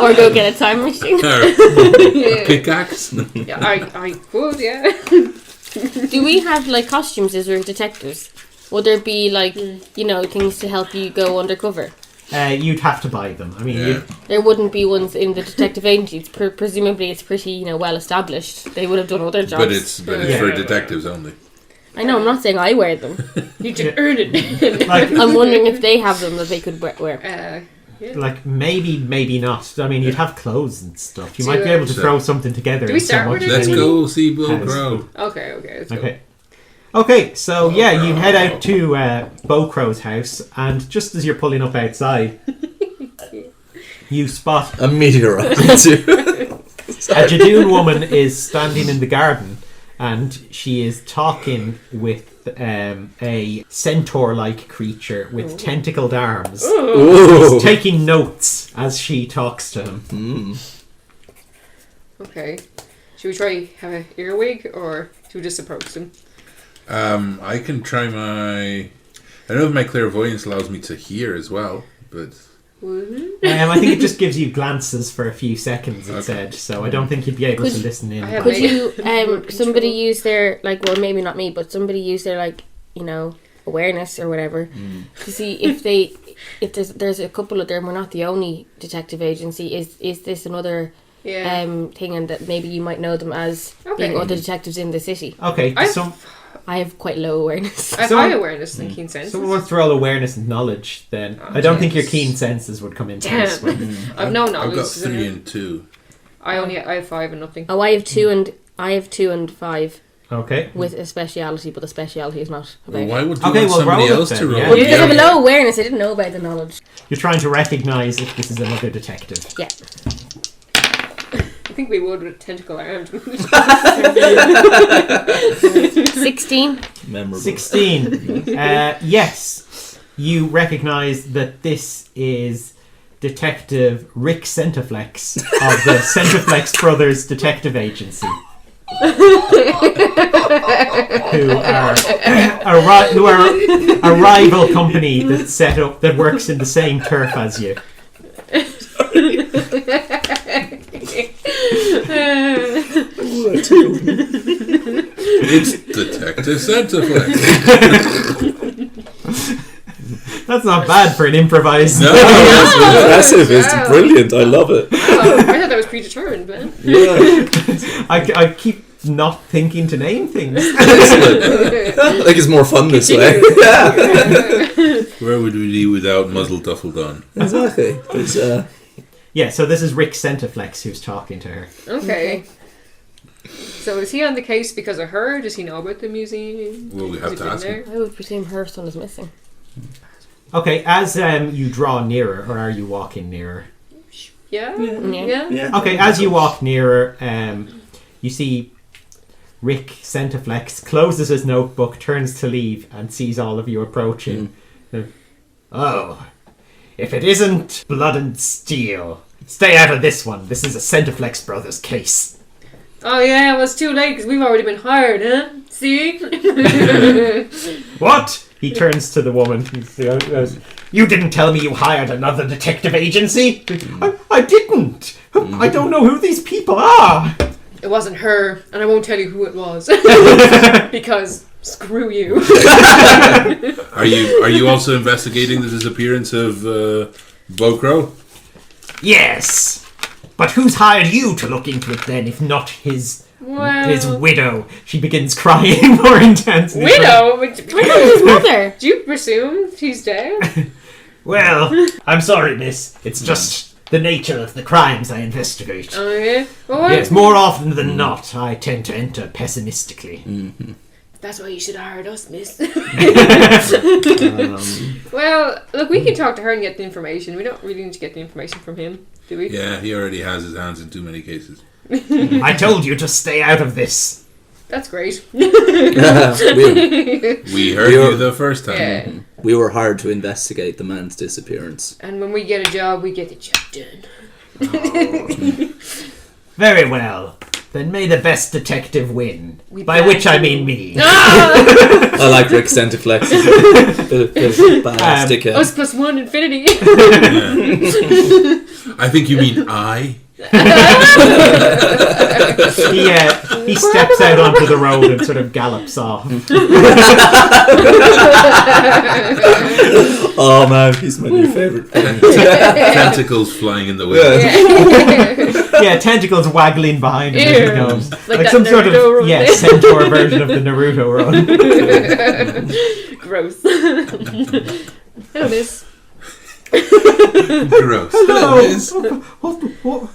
Or go get a time machine. A pickaxe. Yeah, I could, yeah. Do we have like costumes as we're detectives? Would there be like, things to help you go undercover? You'd have to buy them. I mean, there wouldn't be ones in the detective agency. Presumably, it's pretty, well established. They would have done other jobs. But it's for detectives only. I know. I'm not saying I wear them. You just earn it. I'm wondering if they have them that they could wear. Like maybe not. I mean, you'd have clothes and stuff. You might be able to throw something together. Do we start with it? Let's go see Bill Crow. Okay. Let's go. Okay, so you head out to Bo Crow's house, and just as you're pulling up outside, you spot a meteorite. A Jadoon woman is standing in the garden, and she is talking with a centaur-like creature with tentacled arms. He's taking notes as she talks to him. Okay. Should we try have an earwig, or should we just approach them? I can try I don't know if my clairvoyance allows me to hear as well, but... I think it just gives you glances for a few seconds, it said, so I don't think you'd be able to listen in. Could you, somebody use their, well, maybe not me, but somebody use their, awareness or whatever, to see if there's a couple of them, we're not the only detective agency, is this another... thing, and that maybe you might know them as being other detectives in the city. Okay, I have quite low awareness. I have high awareness and keen senses. Someone wants to roll awareness and knowledge, then. I don't think your keen senses would come into this one. I've no knowledge. I've got 3 and 2. I have 5 and nothing. Oh, I have 2 and 5. Okay. With a speciality, but the speciality is not about. Well, why would you want somebody else to roll? Well, because I have a low awareness, I didn't know about the knowledge. You're trying to recognise if this is another detective. Yeah. I think we would with tentacle arms. 16. Memorable. 16. Yes. You recognise that this is Detective Rick Centiflex of the Centiflex Brothers Detective Agency. who are a rival company that's set up that works in the same turf as you. It's Detective Centiflex. That's not bad for an improvised. No, it's impressive. It's brilliant. I love it. Oh, I thought that was predetermined, man. Yeah. I keep not thinking to name things. I think it's more fun this way. Where would we be without muzzle duffled on? Exactly. Yeah, so this is Rick Centiflex who's talking to her. Okay. So is he on the case because of her? Does he know about the museum? Well, we have to ask him. I would presume her son is missing. Okay, as you draw nearer, or are you walking nearer? Yeah. Okay, as you walk nearer, you see Rick Centiflex closes his notebook, turns to leave, and sees all of you approaching. Oh, if it isn't blood and steel, stay out of this one. This is a Centiflex Brothers case. Oh yeah, well it's too late because we've already been hired, huh? See? What? He turns to the woman. He goes, you didn't tell me you hired another detective agency? I didn't. I don't know who these people are. It wasn't her, and I won't tell you who it was. Because screw you. Are you also investigating the disappearance of Bo Crow? Yes. But who's hired you to look into it then, if not his widow? She begins crying more intensely. Widow? His mother. Do you presume she's dead? Well, I'm sorry, miss. It's just the nature of the crimes I investigate. Oh, yeah? Well, yes, more often than not, I tend to enter pessimistically. Mm-hmm. That's why you should have hired us, miss. Well, look, we can talk to her and get the information. We don't really need to get the information from him, do we? Yeah, he already has his hands in too many cases. I told you to stay out of this. That's great. We heard you the first time. Yeah. We were hired to investigate the man's disappearance. And when we get a job, we get the job done. Oh. Very well. Then may the best detective win. By plan which I mean me. I like Rick Centiflex. Bit of ballistic. Us plus one infinity. I think you mean I. He steps out onto the road and sort of gallops off. Oh man, he's my new favourite thing. Tentacles flying in the wind. Yeah, tentacles waggling behind him as he goes. Like some sort Naruto of run. centaur version of the Naruto run. Gross. Hello, miss. Gross. Hello. Liz. What?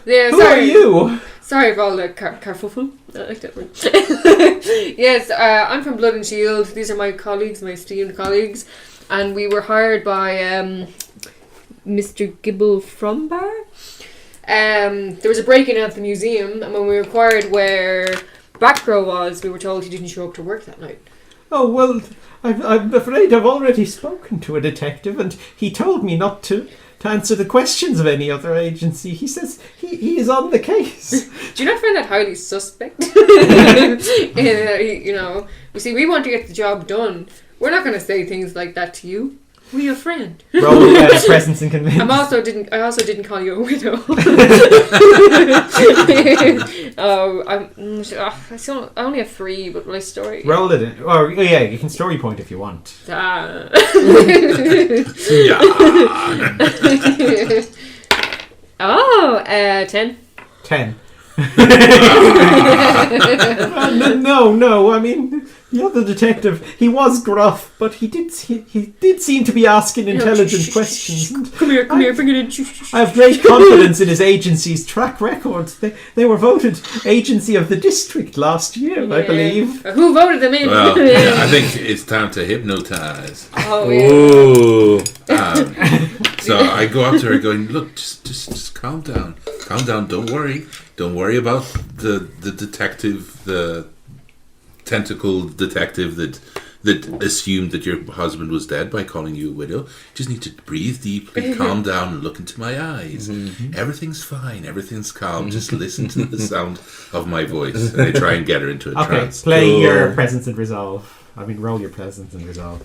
Yeah, Who are you? Sorry for all the carfuffle. I like that word. Yes, I'm from Blood and Shield. These are my colleagues, my esteemed colleagues. And we were hired by Mr. Gibble from Bar. There was a break-in at the museum, and when we inquired where Backrow was, we were told he didn't show up to work that night. Oh, well, I'm afraid I've already spoken to a detective, and he told me not to answer the questions of any other agency. He says he is on the case. Do you not find that highly suspect? You know, you see, we want to get the job done. We're not going to say things like that to you. We're your friend. Roll presence and convince. I also didn't call you a widow. I only have 3, but my story. Roll it in. Or, yeah, you can story point if you want. Yeah. Oh, 10. 10. No. I mean, the other detective, he was gruff, but he did seem to be asking intelligent questions. Come here, bring it in. I have great confidence in his agency's track records. They were voted agency of the district last year, I believe. Who voted them in? Well, yeah, I think it's time to hypnotize. Oh, yeah. Ooh. So I go up to her going, look, just calm down. Calm down, don't worry. Don't worry about the detective, the tentacle detective that assumed that your husband was dead by calling you a widow. You just need to breathe deeply, calm down, and look into my eyes. Everything's fine, everything's calm. Just listen to the sound of my voice. And I try and get her into a trance. Play your presence and resolve. I mean, roll your presence and resolve.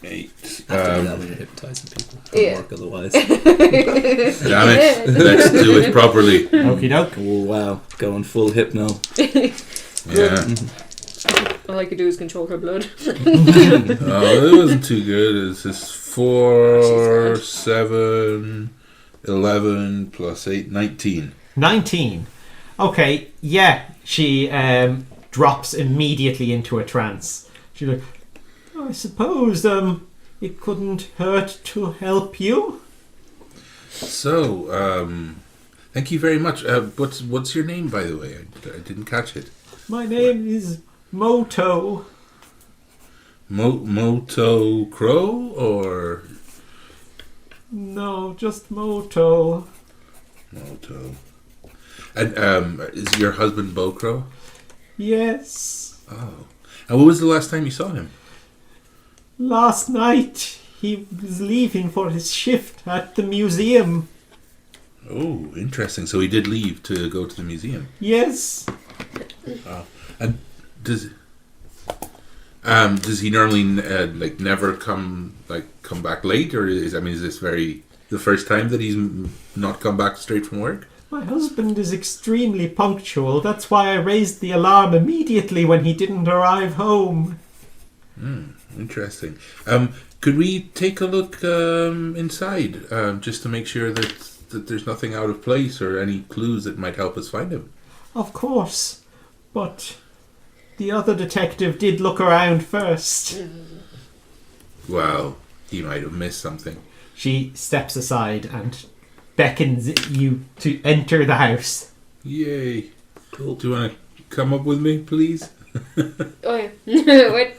8. That when you're hypnotising people. Don't work otherwise. Damn it. Let's do it properly. Okie doke. Oh wow, going full hypno. Yeah. All I could do is control her blood. Oh, it wasn't too good. It's just 4, 7, 11 plus 8, 19. 19. Okay, yeah. She drops immediately into a trance. She's like, I suppose it couldn't hurt to help you. So, thank you very much. What's your name, by the way? I didn't catch it. My name is Moto. Moto Crow, or No, just Moto. Moto? And is your husband Bo Crow? Yes. Oh, and when was the last time you saw him? Last night he was leaving for his shift at the museum. Oh, interesting. So he did leave to go to the museum. Yes. And does he normally never come back late, or is this the first time that he's not come back straight from work? My husband is extremely punctual. That's why I raised the alarm immediately when he didn't arrive home. Interesting. Could we take a look inside, just to make sure that there's nothing out of place or any clues that might help us find him? Of course. But the other detective did look around first. Well, he might have missed something. She steps aside and beckons you to enter the house. Yay. Cool. Do you want to come up with me, please? Oh, yeah. Wait.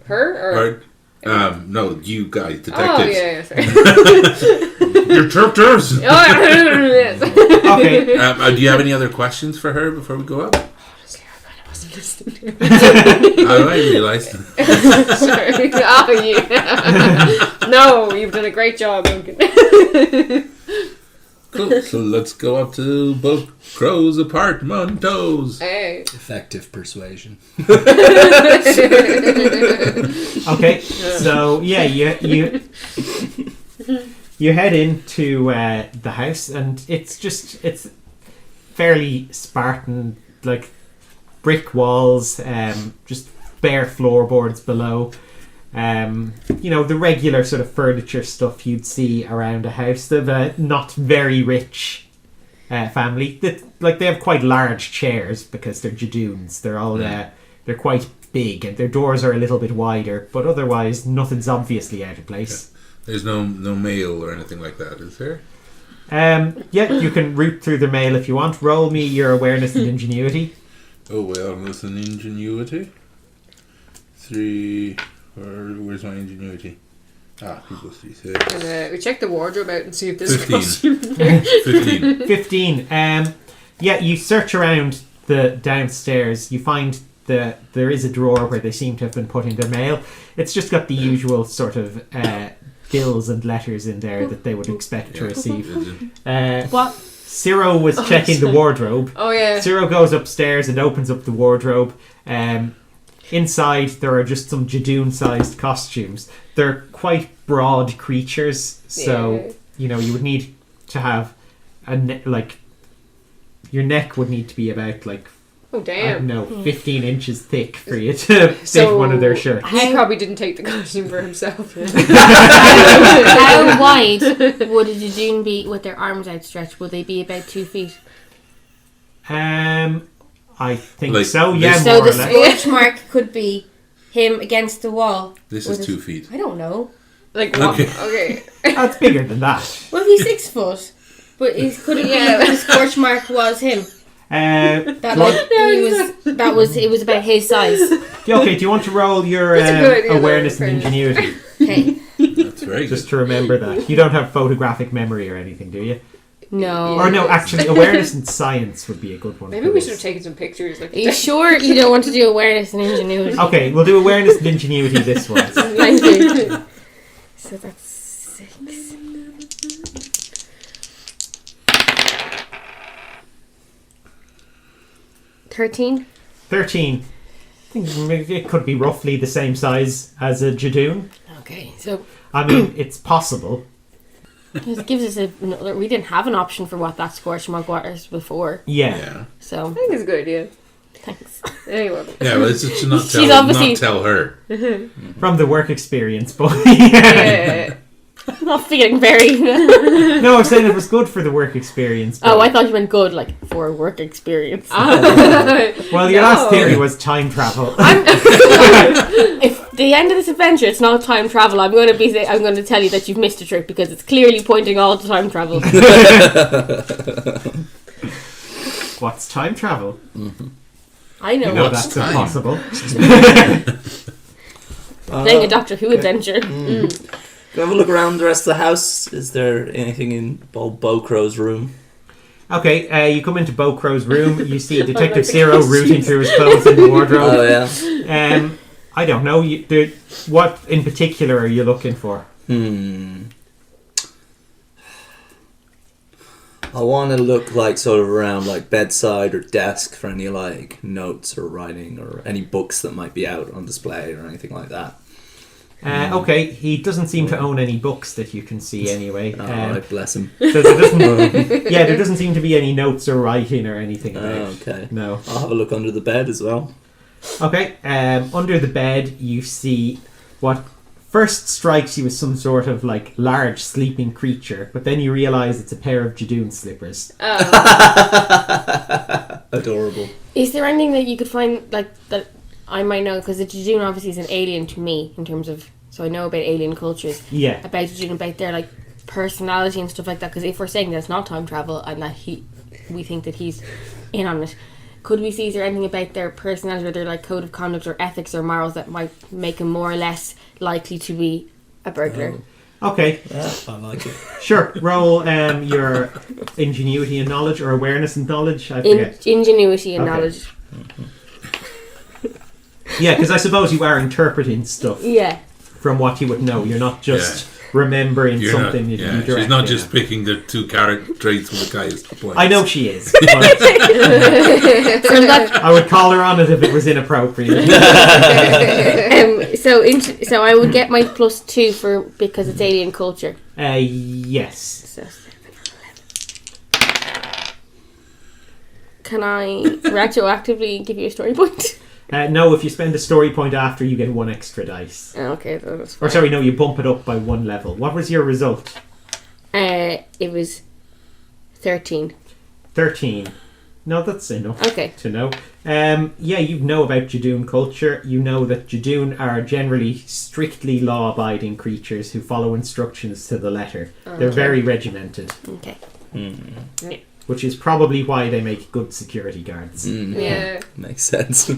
Her? Or? No, you guys, detectives. Oh, yeah, sorry. You're detectives! Oh, yes. Okay. Do you have any other questions for her before we go up? Honestly, I wasn't listening to I realised. Sorry. Oh, yeah. No, you've done a great job, Duncan. Cool. So let's go up to both crows' apartmentos. Hey. Effective persuasion. Okay, so yeah, you head into the house, and it's fairly Spartan, like brick walls, just bare floorboards below. The regular sort of furniture stuff you'd see around a house of a not very rich family. They have quite large chairs because they're Jadoons. They're all they're quite big, and their doors are a little bit wider, but otherwise nothing's obviously out of place. Yeah. There's no mail or anything like that, is there? Yeah, you can root through the mail if you want. Roll me your awareness and ingenuity. Oh, well, with an ingenuity. 3... Where's my ingenuity? People see 6. And we check the wardrobe out and see if there's 15. a costume there. 15. 15. Yeah, you search around the downstairs. You find there is a drawer where they seem to have been putting their mail. It's just got the usual sort of bills and letters in there that they would expect to receive. What? Cyrro was checking the wardrobe. Oh, yeah. Cyrro goes upstairs and opens up the wardrobe. Inside, there are just some Jadoon-sized costumes. They're quite broad creatures, so you would need to have your neck would need to be about Oh, damn. 15 inches thick for you to fit one of their shirts. He probably didn't take the costume for himself. How wide would a Jadoon be with their arms outstretched? Would they be about 2 feet? I think so, yeah, So more the or less. scorch mark could be him against the wall. This is 2 feet. I don't know. Like, Okay. okay. That's bigger than that. Well, he's 6 foot. But could it be that the scorch mark was him? It was about his size. Okay, do you want to roll your That's a good idea, awareness though, and ingenuity? Okay. That's very Just good. to remember that. You don't have photographic memory or anything, do you? No. Or no, actually, awareness and science would be a good one. Maybe for we this. should have taken some pictures. Are you sure you don't want to do awareness and ingenuity? Okay, we'll do awareness and ingenuity this one. Thank you. So that's 6. 13. 13. I think it could be roughly the same size as a Jadoon. Okay, so I mean, it's possible. it gives us another. We didn't have an option for what that scorch mark was before, Yeah. Yeah. so I think it's a good idea. thanks. Anyway. Yeah, well, it's just to not She's tell, obviously- not tell her. From the work experience, but Yeah. I'm not feeling very. no, I'm saying it was good for the work experience. But, Oh, I thought you meant good, like for work experience. well, your last No. theory was time travel. If the end of this adventure it's not time travel, I'm going to tell you that you've missed a trick because it's clearly pointing all to time travel. What's time travel? I know. You know What? What's that's time? impossible. Playing a Doctor Who adventure. Can I have a look around the rest of the house? Is there anything in old Bocrow's room? Okay, you come into Bo Crow's room. You see Detective Cyrro rooting through his clothes in the wardrobe. Oh, yeah. I don't know. What in particular are you looking for? I want to look sort of around bedside or desk for any notes or writing or any books that might be out on display or anything like that. Okay, he doesn't seem to own any books that you can see anyway. Right, bless him. So there doesn't, there doesn't seem to be any notes or writing or anything about. Okay. No. I'll have a look under the bed as well. Okay, under the bed you see what first strikes you as some sort of large sleeping creature, but then you realise it's a pair of Jadoon slippers. Adorable. Is there anything that you could find that I might know? Because the Jadoon obviously is an alien to me in terms of, so I know about alien cultures. Yeah. About Jadoon, about their personality and stuff like that. Because if we're saying that it's not time travel and that we think that he's in on it, could we see, is there anything about their personality or their code of conduct or ethics or morals that might make him more or less likely to be a burglar? Okay, Yeah, I like it. sure. Roll your ingenuity and knowledge, or awareness and knowledge. I forget. Ingenuity and Okay. knowledge. Yeah, because I suppose you are interpreting stuff Yeah. from what you would know. You're not just remembering You're something not, you yeah, direct. she's not just picking the 2 character traits from the guys. I know she is. But I would call her on it if it was inappropriate. So I would get my +2 because it's alien culture. Yes. So 7, 11. Can I retroactively give you a story point? No, if you spend a story point after, you get 1 extra dice. Okay, that's fine. Or sorry, no, you bump it up by 1 level. What was your result? It was 13. 13. No, that's enough Okay. to know. Yeah, you know about Jadoon culture. You know that Jadoon are generally strictly law-abiding creatures who follow instructions to the letter. They're very regimented, Okay. which is probably why they make good security guards. Yeah. Makes sense.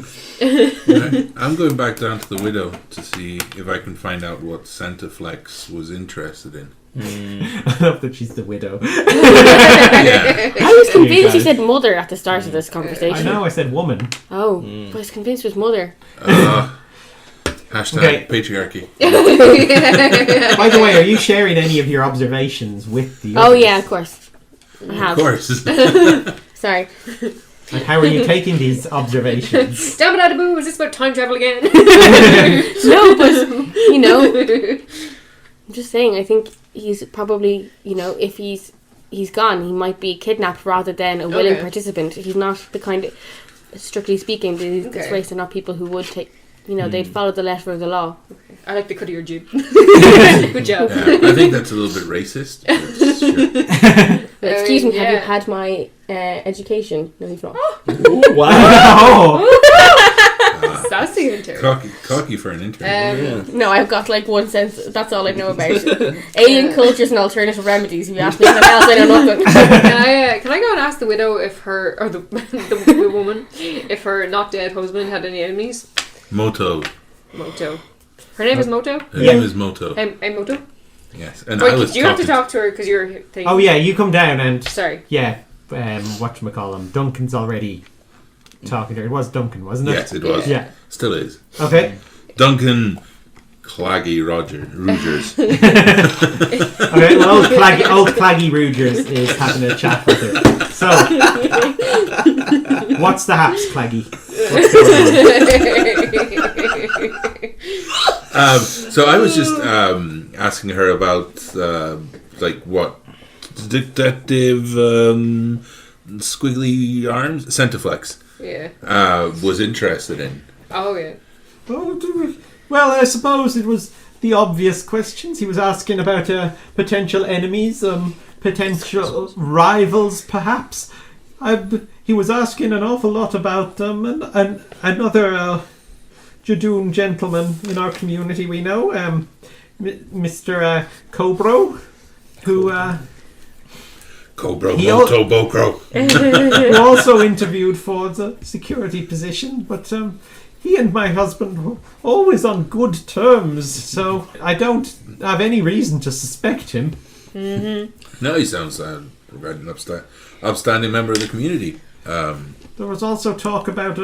Right. I'm going back down to the widow to see if I can find out what Centaflex was interested in. I love that she's the widow. Yeah. I was convinced you said mother at the start of this conversation. I know, I said woman. Oh, but I was convinced it was mother. Hashtag Okay. patriarchy. By the way, are you sharing any of your observations with the Oh others? yeah, of course. I Of have. course. Sorry. And how are you taking these observations? Damn it, Adiboo, is this about time travel again? No, but you know, I'm just saying. I think he's probably, if he's gone, he might be kidnapped rather than a willing Okay. participant. He's not the kind of, strictly speaking, this Okay. race are not people who would take. They'd follow the letter of the law. I like the cut of your jib. Good job. Yeah, I think that's a little bit racist. But sure. But excuse me, have you yeah. had my education? No, you've not. Wow! Sassy intern. Cocky for an intern. No, I've got like 1 sense. That's all I know about alien cultures and alternative remedies. If you ask me anything else, I know nothing. Can I go and ask the widow if the woman, if her not dead husband had any enemies? Moto. Moto. Her name is Moto? Her name is Moto. Hey, Moto? Yes. And Wait, I was do you have to talking- talk to her because you're thing? Oh yeah, you come down and Sorry. yeah, whatchamacallem, Duncan's already talking to her. It was Duncan, wasn't it? Yes, it was. Yeah. Still is. Okay. Duncan Claggy Rogers. Okay, well, old Claggy Rogers is having a chat with her. So, what's the haps, Claggy? What's going on? So I was just asking her about what Detective Squiggly Arms Centaflex Yeah. was interested in. Oh, yeah. Well, I suppose it was the obvious questions. He was asking about potential enemies, potential rivals, perhaps. He was asking an awful lot about them, and another Jadoon gentleman in our community we know, Mr. Cobro, who Cobro, He Moto, Bocro. who also interviewed for the security position, but he and my husband were always on good terms, so I don't have any reason to suspect him. No, he sounds an upstanding member of the community. There was also talk about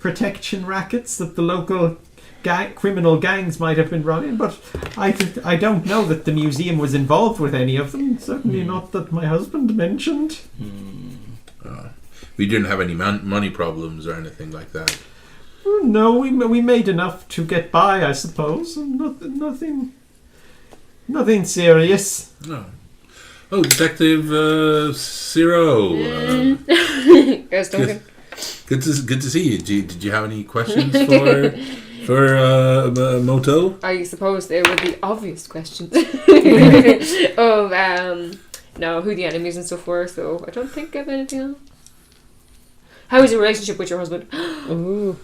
protection rackets that the local criminal gangs might have been running, but I don't know that the museum was involved with any of them. Certainly not that my husband mentioned. We didn't have any money problems or anything like that. No, we made enough to get by, I suppose. Nothing serious. No. Oh, Detective Cyrro. Yes, Duncan. Good to see you. Did you have any questions for Moto? I suppose they were the obvious questions of who the enemies and stuff were, so I don't think I have anything else. How is your relationship with your husband? Ooh.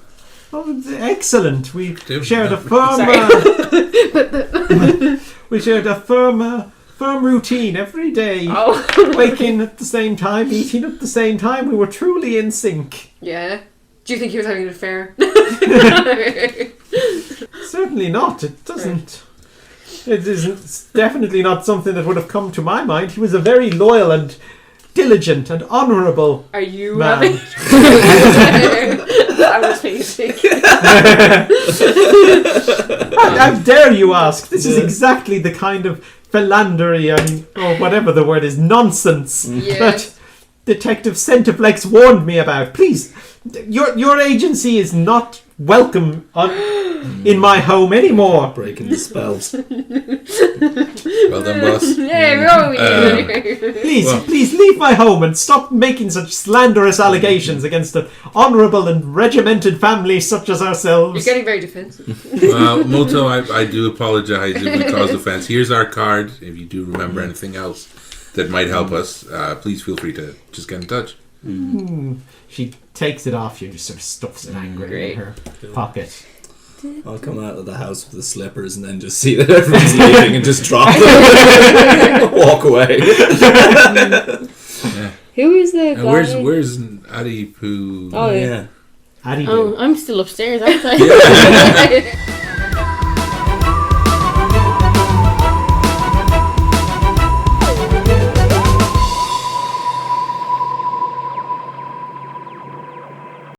Oh, excellent. We shared a firm routine every day. Oh. Waking at the same time, eating at the same time. We were truly in sync. Yeah. Do you think he was having an affair? Certainly not. It doesn't. It isn't. It's definitely not something that would have come to my mind. He was a very loyal and diligent and honourable Are you man. having... I was thinking. How dare you ask? This is exactly the kind of philandery or whatever the word is, nonsense Yes. that Detective Centiflex warned me about. Please, your agency is not welcome in my home anymore. Breaking the spells. Well done, boss. Yeah, we're all we need. Please leave my home and stop making such slanderous allegations against an honourable and regimented family such as You're ourselves. getting very defensive. Well, Moto, I do apologise if we caused offence. Here's our card. If you do remember anything else that might help us, please feel free to just get in touch. She takes it off you and just sort of stuffs it angrily in her pocket. I'll come out of the house with the slippers and then just see that everyone's leaving and just drop them. Walk away. Yeah. Who is the guy? Where's Adiboo? Oh, yeah. Yeah. Adiboo. Oh, I'm still upstairs, aren't I?